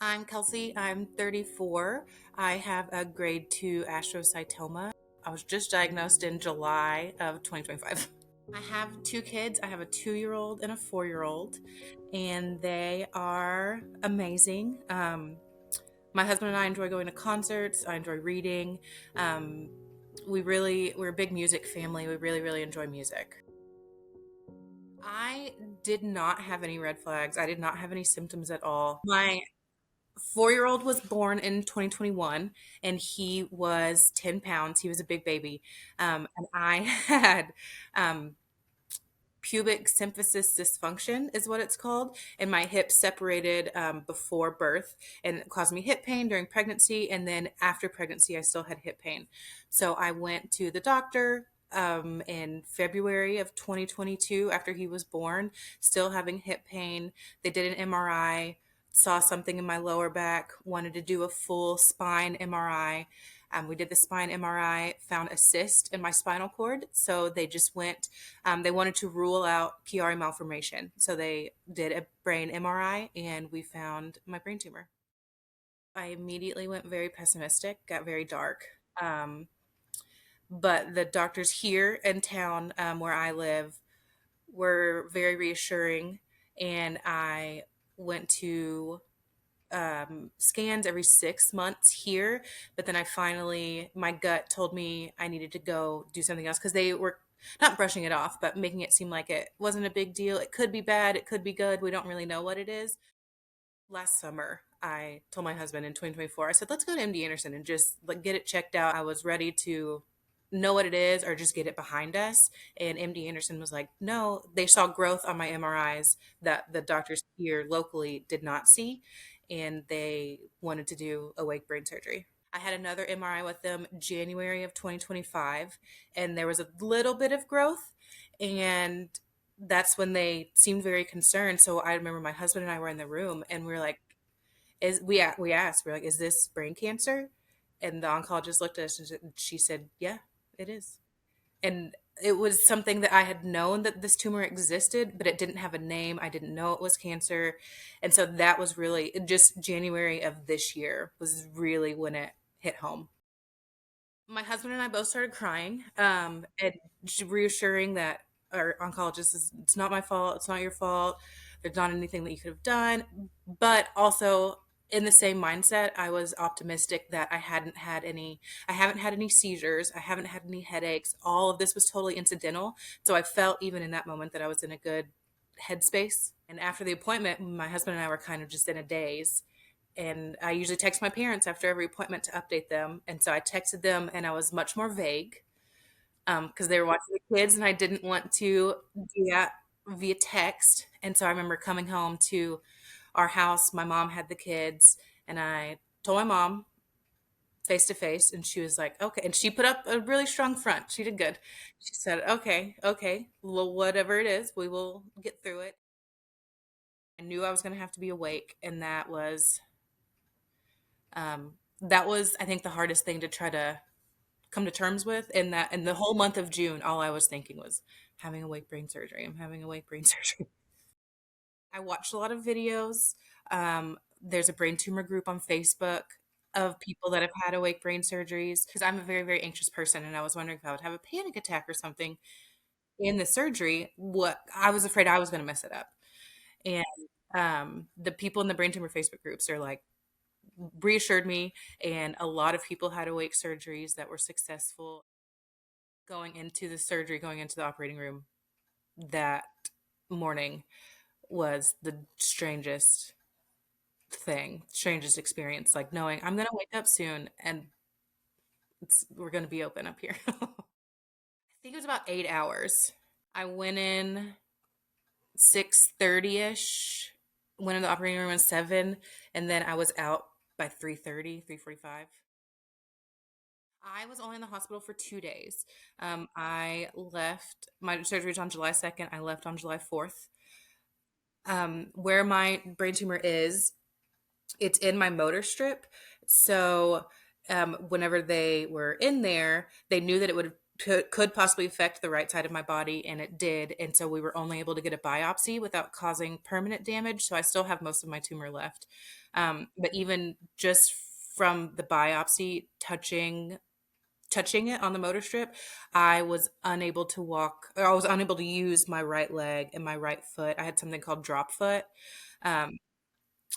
I'm Kelsi. I'm 34. I have a grade 2 astrocytoma. I was just diagnosed in July of 2025. I have two kids. I have a 2-year-old and a 4-year-old, and they are amazing. My husband and I enjoy going to concerts. I enjoy reading. Um, we're a big music family. We really enjoy music. I did not have any red flags. I did not have any symptoms at all. My 4-year-old was born in 2021 and he was 10 pounds. He was a big baby. And I had um, pubic symphysis dysfunction, is what it's called. And my hips separated before birth and it caused me hip pain during pregnancy. And then after pregnancy, I still had hip pain. So I went to the doctor. In February of 2022, after he was born, still having hip pain. They did an MRI, saw something in my lower back, wanted to do a full spine MRI. We did the spine MRI, found a cyst in my spinal cord. So they just went, they wanted to rule out Chiari malformation. So they did a brain MRI and we found my brain tumor. I immediately went very pessimistic, got very dark. Um, but the doctors here in town where I live were very reassuring. And I went to scans every 6 months here. But then my gut told me I needed to go do something else because they were not brushing it off, but making it seem like it wasn't a big deal. It could be bad, it could be good. We don't really know what it is. Last summer, I told my husband in 2024, I said, let's go to MD Anderson and just like get it checked out. I was ready to know what it is or just get it behind us. And MD Anderson was like, no, they saw growth on my MRIs that the doctors here locally did not see. And they wanted to do awake brain surgery. I had another MRI with them January of 2025, and there was a little bit of growth. And that's when they seemed very concerned. So I remember my husband and I were in the room, and we were like, we asked, we're like, is this brain cancer? And the oncologist looked at us and she said, yeah, it is. And it was something that I had known that this tumor existed, but it didn't have a name. I didn't know it was cancer. And so that was really just January of this year was really when it hit home. My husband and I both started crying, and reassuring that our oncologist is, it's not my fault, it's not your fault, there's not anything that you could have done. But also in the same mindset, I was optimistic that I haven't had any seizures, I haven't had any headaches. All of this was totally incidental. So I felt even in that moment that I was in a good headspace. And after the appointment, my husband and I were kind of just in a daze, and I usually text my parents after every appointment to update them. And so I texted them and I was much more vague because they were watching the kids and I didn't want to do that via text. And so I remember coming home to our house. My mom had the kids and I told my mom face to face and she was like, okay. And she put up a really strong front. She did good. She said, okay, well, whatever it is, we will get through it. I knew I was going to have to be awake. And that was I think the hardest thing to try to come to terms with. And that in the whole month of June, all I was thinking was having awake brain surgery. I'm having awake brain surgery. I watched a lot of videos. There's a brain tumor group on Facebook of people that have had awake brain surgeries because I'm a very anxious person and I was wondering if I would have a panic attack or something in the surgery. What I was afraid I was going to mess it up. And the people in the brain tumor Facebook groups are like reassured me, and a lot of people had awake surgeries that were successful. Going into the operating room that morning was the strangest experience, like knowing I'm going to wake up soon and we're going to be open up here. I think it was about 8 hours. I went in 6:30ish, went in the operating room at 7, and then I was out by 3:30, 3:45. I was only in the hospital for 2 days. I left, my surgery was on July 2nd. I left on July 4th. Where my brain tumor is, it's in my motor strip. So whenever they were in there, they knew that it could possibly affect the right side of my body, and it did. And so we were only able to get a biopsy without causing permanent damage. So I still have most of my tumor left. But even just from the biopsy touching it on the motor strip, I was unable to walk, or I was unable to use my right leg and my right foot. I had something called drop foot, um,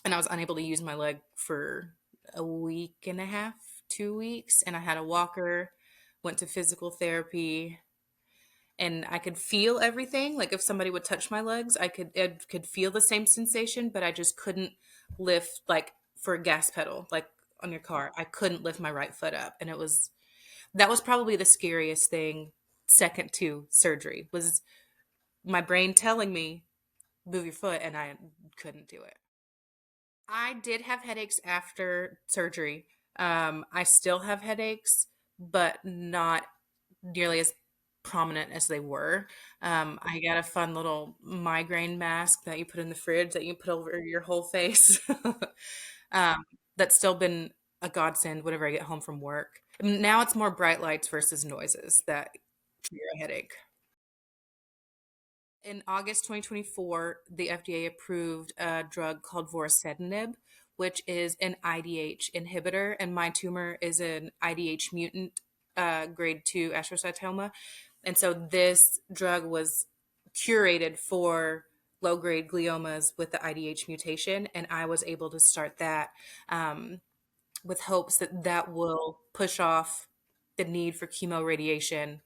and I was unable to use my leg for a week and a half, 2 weeks. And I had a walker, went to physical therapy, and I could feel everything. Like if somebody would touch my legs, I could feel the same sensation, but I just couldn't lift, like for a gas pedal, like on your car. I couldn't lift my right foot up, and that was probably the scariest thing, second to surgery, was my brain telling me move your foot, and I couldn't do it. I did have headaches after surgery. I still have headaches, but not nearly as prominent as they were. I got a fun little migraine mask that you put in the fridge that you put over your whole face. um, that's still been a godsend whenever I get home from work. Now it's more bright lights versus noises that trigger a headache. In August 2024, the FDA approved a drug called vorasidenib, which is an IDH inhibitor, and my tumor is an IDH mutant, grade 2 astrocytoma. And so this drug was curated for low grade gliomas with the IDH mutation, and I was able to start that, um, with hopes that that will push off the need for chemo radiation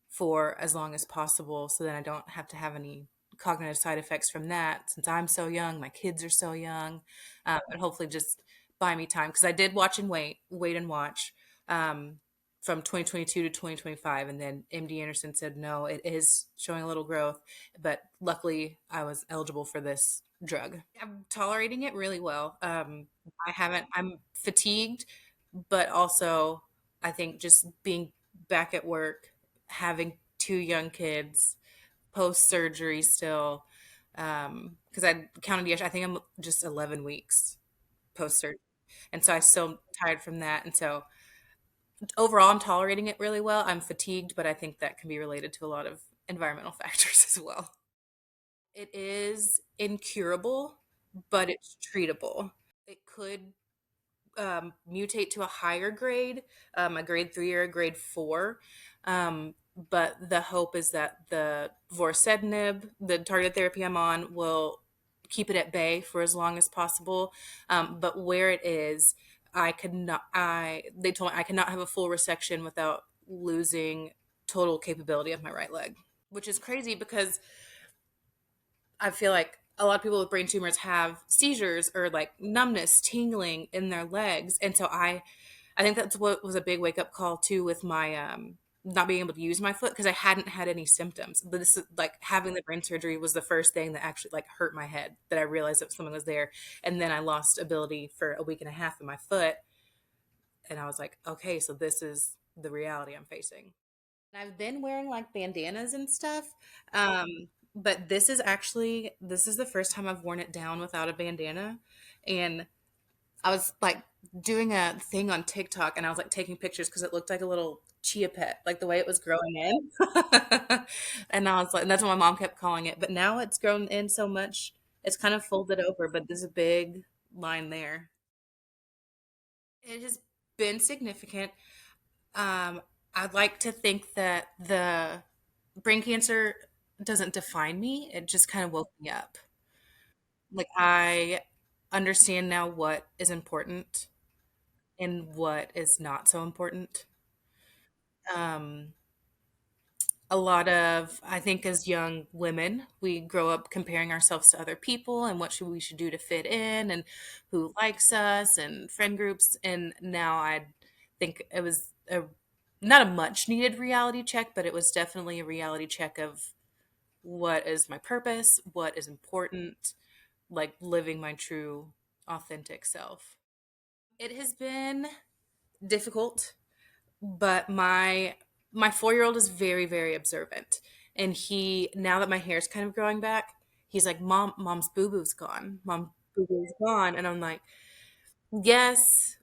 for as long as possible, so then I don't have to have any cognitive side effects from that since I'm so young, my kids are so young, and hopefully just buy me time, because I did watch and wait and watch, um, from 2022 to 2025, and then MD Anderson said no, it is showing a little growth, but luckily I was eligible for this drug. I'm tolerating it really well. I'm fatigued, but also I think just being back at work, having two young kids, post surgery still, because I counted yesterday, I think I'm just 11 weeks post surgery. And so I still tired from that. And so overall, I'm tolerating it really well. I'm fatigued, but I think that can be related to a lot of environmental factors as well. It is incurable, but it's treatable. It could, mutate to a higher grade, a grade 3 or a grade 4. But the hope is that the vorasidenib, the targeted therapy I'm on, will keep it at bay for as long as possible. But where it is, I could not. They told me I cannot have a full resection without losing total capability of my right leg, which is crazy because I feel like a lot of people with brain tumors have seizures or like numbness, tingling in their legs, and so I think that's what was a big wake up call too with my, not being able to use my foot, because I hadn't had any symptoms. But this is like having the brain surgery was the first thing that actually like hurt my head, that I realized that someone was there, and then I lost ability for a week and a half in my foot, and I was like, okay, so this is the reality I'm facing. I've been wearing like bandanas and stuff. But this is the first time I've worn it down without a bandana. And I was like doing a thing on TikTok, and I was like taking pictures because it looked like a little chia pet, like the way it was growing in. And I was like, and that's what my mom kept calling it. But now it's grown in so much, it's kind of folded over, but there's a big line there. It has been significant. Um, I'd like to think that the brain cancer doesn't define me. It just kind of woke me up. Like I understand now what is important and what is not so important. Um, a lot of, I think, as young women, we grow up comparing ourselves to other people and what we should do to fit in and who likes us and friend groups. And now I think it was not a much needed reality check, but it was definitely a reality check of what is my purpose, what is important, like living my true, authentic self. It has been difficult, but my 4-year-old is very, very observant, and he, now that my hair's kind of growing back, he's like, mom's boo-boo's gone, mom, boo-boo's gone. And I'm like, yes,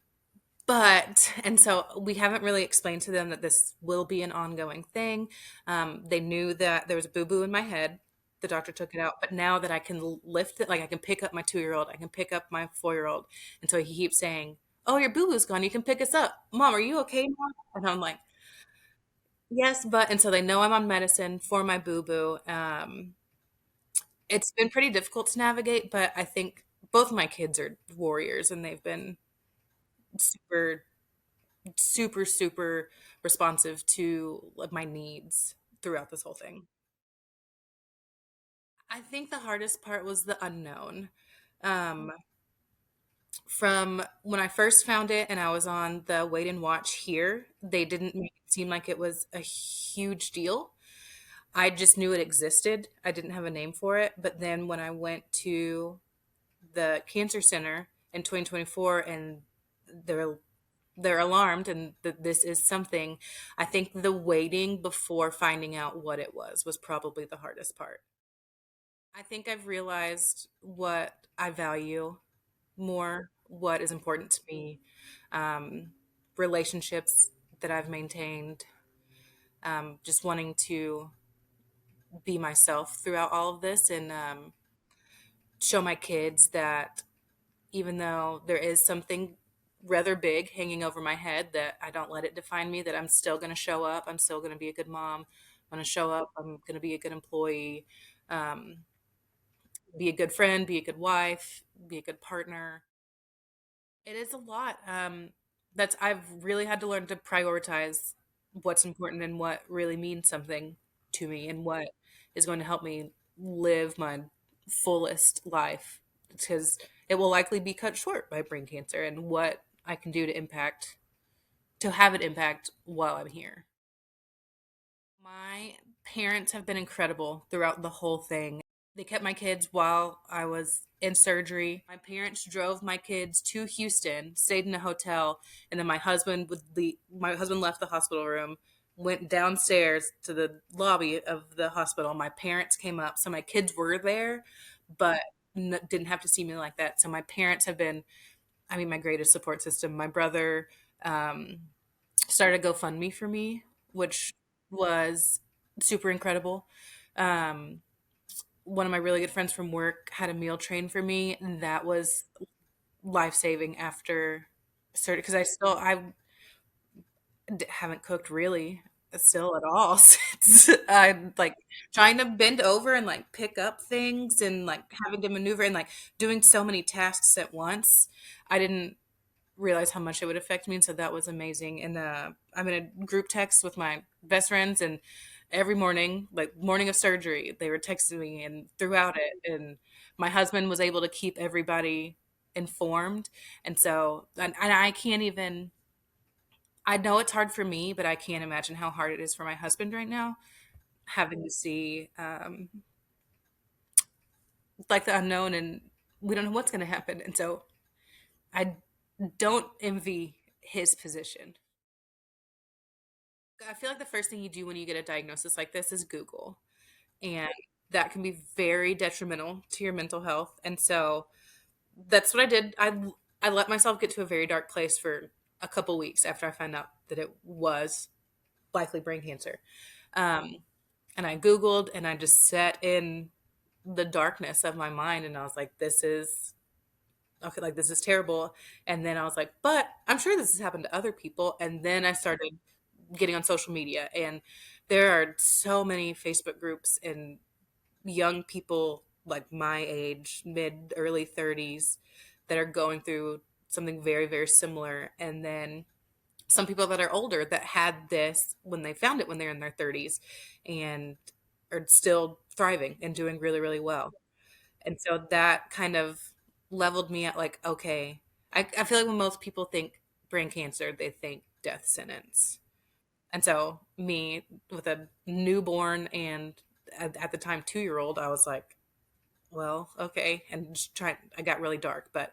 but, and so we haven't really explained to them that this will be an ongoing thing. They knew that there was a boo-boo in my head, the doctor took it out. But now that I can lift it, like I can pick up my 2-year-old, I can pick up my 4-year-old. And so he keeps saying, "Oh, your boo-boo's gone. You can pick us up. Mom, are you okay now?" And I'm like, yes, but, and so they know I'm on medicine for my boo-boo. It's been pretty difficult to navigate, but I think both my kids are warriors and they've been super, super, super responsive to like my needs throughout this whole thing. I think the hardest part was the unknown. Um, from when I first found it and I was on the wait and watch here, they didn't make it seem like it was a huge deal. I just knew it existed. I didn't have a name for it. But then when I went to the cancer center in 2024 and they're they're alarmed and that this is something, I think the waiting before finding out what it was probably the hardest part. I think I've realized what I value more, what is important to me, um, relationships that I've maintained, just wanting to be myself throughout all of this and show my kids that even though there is something rather big hanging over my head, that I don't let it define me, that I'm still going to show up. I'm still going to be a good mom. I'm going to show up. I'm going to be a good employee, um, be a good friend, be a good wife, be a good partner. It is a lot. I've really had to learn to prioritize what's important and what really means something to me and what is going to help me live my fullest life because it will likely be cut short by brain cancer and what I can do to have it impact while I'm here. My parents have been incredible throughout the whole thing. They kept my kids while I was in surgery. My parents drove my kids to Houston, stayed in a hotel, and then my husband left the hospital room, went downstairs to the lobby of the hospital. My parents came up, so my kids were there, but didn't have to see me like that. So my parents have been, I mean, my greatest support system. My brother um, started a GoFundMe for me, which was super incredible. Um, One of my really good friends from work had a meal train for me, and that was life saving after surgery because haven't cooked really still at all since I'm like trying to bend over and like pick up things and like having to maneuver and like doing so many tasks at once. I didn't realize how much it would affect me. And so that was amazing. And I'm in a group text with my best friends, and every morning, like morning of surgery, they were texting me and throughout it. And my husband was able to keep everybody informed. And so, and I can't even, I know it's hard for me, but I can't imagine how hard it is for my husband right now, having to see like the unknown and we don't know what's going to happen. And so I don't envy his position. I feel like the first thing you do when you get a diagnosis like this is Google, and that can be very detrimental to your mental health. And so that's what I did. I let myself get to a very dark place for a couple weeks after I found out that it was likely brain cancer. Um, and I Googled and I just sat in the darkness of my mind, and I was like, "This is okay. Like this is terrible." And then I was like, "But I'm sure this has happened to other people." And then I started getting on social media, and there are so many Facebook groups and young people like my age, mid early 30s, that are going through something very very similar, and then some people that are older that had this when they found it when they're in their 30s and are still thriving and doing really really well. And so that kind of leveled me at like, okay, I feel like when most people think brain cancer they think death sentence. And so, me with a newborn and at the time 2-year old, I was like, well, okay. And just I got really dark, but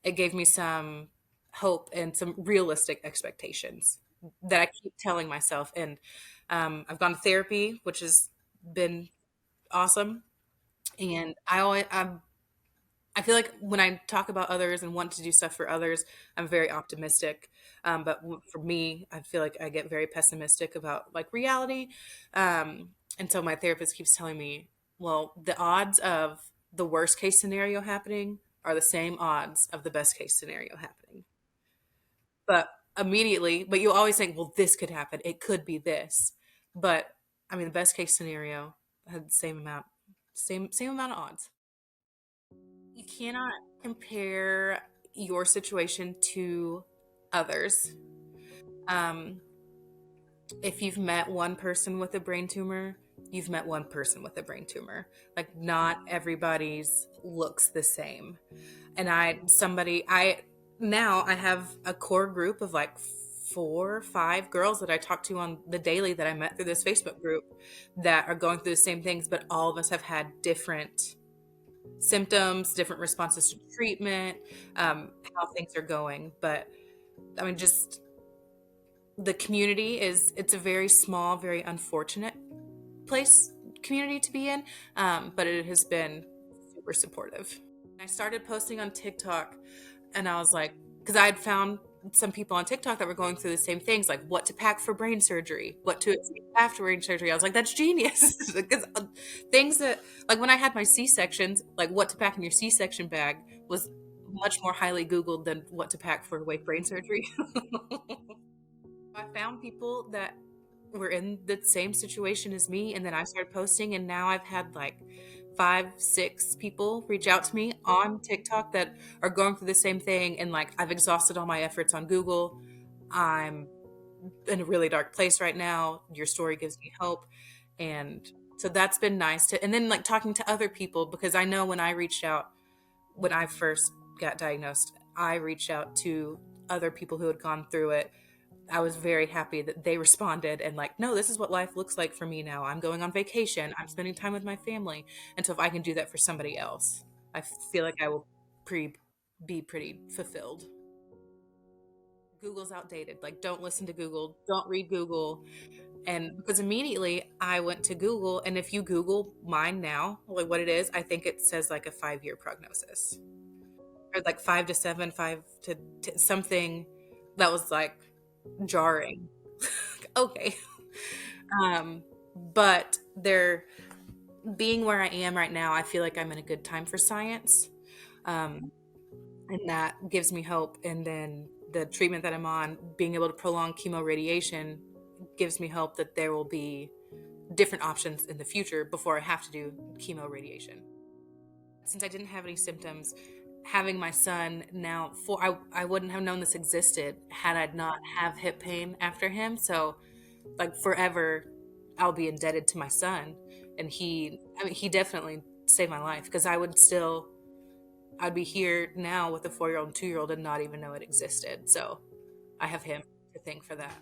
it gave me some hope and some realistic expectations that I keep telling myself. And I've gone to therapy, which has been awesome. And I feel like when I talk about others and want to do stuff for others, I'm very optimistic. But for me, I feel like I get very pessimistic about like reality. And so my therapist keeps telling me, well, the odds of the worst case scenario happening are the same odds of the best case scenario happening. But immediately, but you always think, well, this could happen. It could be this. But I mean, the best case scenario had the same amount of odds. You cannot compare your situation to others. Um, if you've met one person with a brain tumor, you've met one person with a brain tumor. Like, not everybody's looks the same. And now I have a core group of like 4 or 5 girls that I talk to on the daily that I met through this Facebook group that are going through the same things, but all of us have had different symptoms, different responses to treatment, how things are going. But I mean, just the community it's a very small, very unfortunate place community to be in, but it has been super supportive. I started posting on TikTok, and I was like, because I had found some people on TikTok that were going through the same things, like what to pack for brain surgery, what to expect after brain surgery. I was like, that's genius. Because things that, like when I had my C-sections, like what to pack in your C-section bag was much more highly Googled than what to pack for awake brain surgery. I found people that were in the same situation as me, and then I started posting, and now I've had like 5, 6 people reach out to me on TikTok that are going through the same thing, and like I've exhausted all my efforts on Google. I'm in a really dark place right now. Your story gives me hope. And so that's been nice to, and then like talking to other people, because I know when I reached out, when I first got diagnosed, I reached out to other people who had gone through it. I was very happy that they responded and like, no, this is what life looks like for me now. I'm going on vacation. I'm spending time with my family. And so if I can do that for somebody else, I feel like I will be pretty fulfilled. Google's outdated. Like, don't listen to Google. Don't read Google. And because immediately I went to Google, and if you Google mine now, like what it is, I think it says like a 5-year prognosis, or like 5 to 7, something that was like jarring. Okay. Um, but they're being where I am right now, I feel like I'm in a good time for science. Um, and that gives me hope. And then the treatment that I'm on, being able to prolong chemo radiation, gives me hope that there will be different options in the future before I have to do chemo radiation. Since I didn't have any symptoms, having my son now, I wouldn't have known this existed had I not have hip pain after him. So like forever I'll be indebted to my son. And he definitely saved my life, because I'd be here now with a 4-year-old and 2-year-old and not even know it existed. So I have him to thank for that.